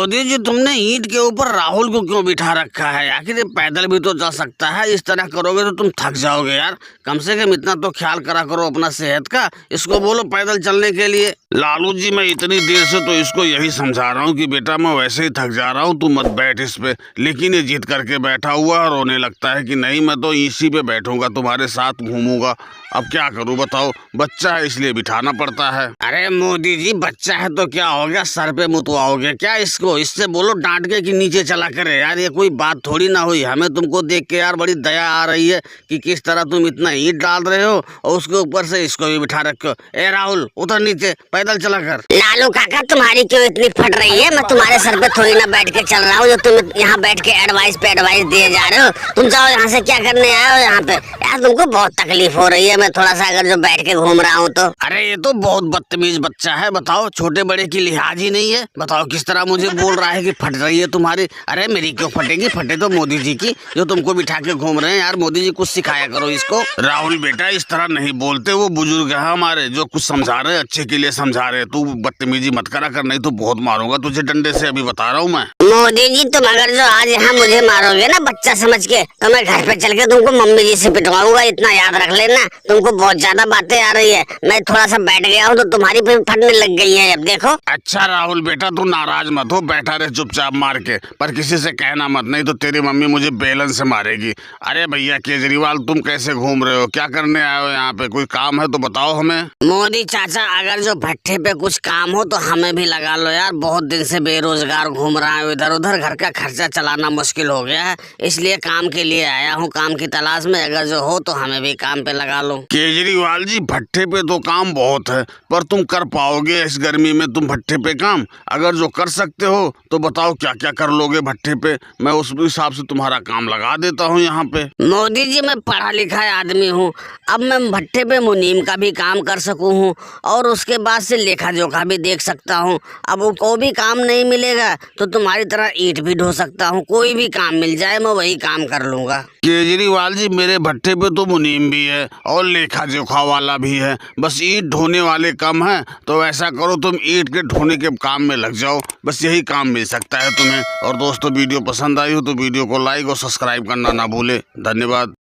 मोदी जी, तुमने ईंट के ऊपर राहुल को क्यों बिठा रखा है? आखिर ये पैदल भी तो जा सकता है। इस तरह करोगे तो तुम थक जाओगे यार। कम से कम इतना तो ख्याल करा करो अपना सेहत का। इसको बोलो पैदल चलने के लिए। लालू जी, मैं इतनी देर से तो इसको यही समझा रहा हूँ कि बेटा मैं वैसे ही थक जा रहा हूँ, तू मत बैठ इस पे, लेकिन ये जिद करके बैठा हुआ और रोने लगता है कि नहीं मैं तो इसी पे बैठूंगा, तुम्हारे साथ घूमूंगा। अब क्या करूं बताओ, बच्चा है इसलिए बिठाना पड़ता है। अरे मोदी जी, बच्चा है तो क्या हो गया, सर पे मुतवाओगे क्या इसको? इससे बोलो डांट के कि नीचे चला करे यार। ये कोई बात थोड़ी ना हुई। हमें तुमको देख के यार बड़ी दया आ रही है कि किस तरह तुम इतना ईंट डाल रहे हो और उसके ऊपर से इसको भी बिठा रखे। ए राहुल, उतर नीचे, पैदल चला कर। लालू काका, तुम्हारी क्यों इतनी फट रही है? मैं तुम्हारे सर पे थोड़ी ना बैठ के चल रहा हूँ जो तुम यहाँ बैठ के एडवाइस पे एडवाइस दिए जा रहे हो। तुम जाओ यहाँ से, क्या करने आए हो यहाँ पे? यार तुमको बहुत तकलीफ हो रही है, मैं थोड़ा सा अगर जो बैठ के घूम रहा हूँ तो। अरे ये तो बहुत बदतमीज बच्चा है। बताओ, छोटे बड़े की लिहाज ही नहीं है। बताओ किस तरह मुझे बोल रहा है कि फट रही है तुम्हारी। अरे मेरी क्यों फटेगी? फटे तो मोदी जी की, जो तुमको बिठा के घूम रहे हैं। यार मोदी जी कुछ सिखाया करो इसको। राहुल बेटा, इस तरह नहीं बोलते, वो बुजुर्ग है हमारे जो कुछ समझा रहे, अच्छे के लिए समझा रहे। तू बदतमीजी मत करा कर, नहीं तो बहुत मारूंगा तुझे डंडे से, अभी बता रहा हूँ मैं। मोदी जी, तुम अगर जो आज यहाँ मुझे मारोगे ना बच्चा समझ के, तो मैं घर पे चल के तुमको मम्मी जी से पिटवाऊंगा। इतना याद रख लेना। तुमको बहुत ज्यादा बातें आ रही है। मैं थोड़ा सा बैठ गया हूँ तो तुम्हारी फिर फटने लग गई है, अब देखो। अच्छा राहुल बेटा, तू नाराज मत हो, बैठा रहे चुपचाप मार के, पर किसी से कहना मत, नहीं तो तेरी मम्मी मुझे बेलन से मारेगी। अरे भैया केजरीवाल, तुम कैसे घूम रहे हो? क्या करने आए हो यहाँ पे? कोई काम है तो बताओ हमें। मोदी चाचा, अगर जो भट्टे पे कुछ काम हो तो हमें भी लगा लो यार। बहुत दिन से बेरोजगार घूम रहा है इधर उधर, घर का खर्चा चलाना मुश्किल हो गया है, इसलिए काम के लिए आया हूँ, काम की तलाश में। अगर जो हो तो हमें भी काम पे लगा लो। केजरीवाल जी, भट्टे पे तो काम बहुत है, पर तुम कर पाओगे इस गर्मी में तुम भट्टे पे काम? अगर जो कर सकते हो तो बताओ क्या क्या कर लोगे भट्टे पे, मैं उस हिसाब से तुम्हारा काम लगा देता हूँ यहाँ पे। मोदी जी, मैं पढ़ा लिखा आदमी हूँ। अब मैं भट्टे पे मुनीम का भी काम कर सकूँ हूँ और उसके बाद से लेखा जोखा भी देख सकता हूँ। अब वो भी काम नहीं मिलेगा तो तुम्हारी तरह ईंट भी ढो सकता हूँ। कोई भी काम मिल जाए मैं वही काम कर लूंगा। केजरीवाल जी, मेरे भट्टे पे तो मुनीम भी है और लेखा जोखा वाला भी है, बस ईंट ढोने वाले कम है। तो ऐसा करो, तुम ईंट के ढोने के काम में लग जाओ, बस यही काम मिल सकता है तुम्हें। और दोस्तों, वीडियो पसंद आई हो तो वीडियो को लाइक और सब्सक्राइब करना ना भूले। धन्यवाद।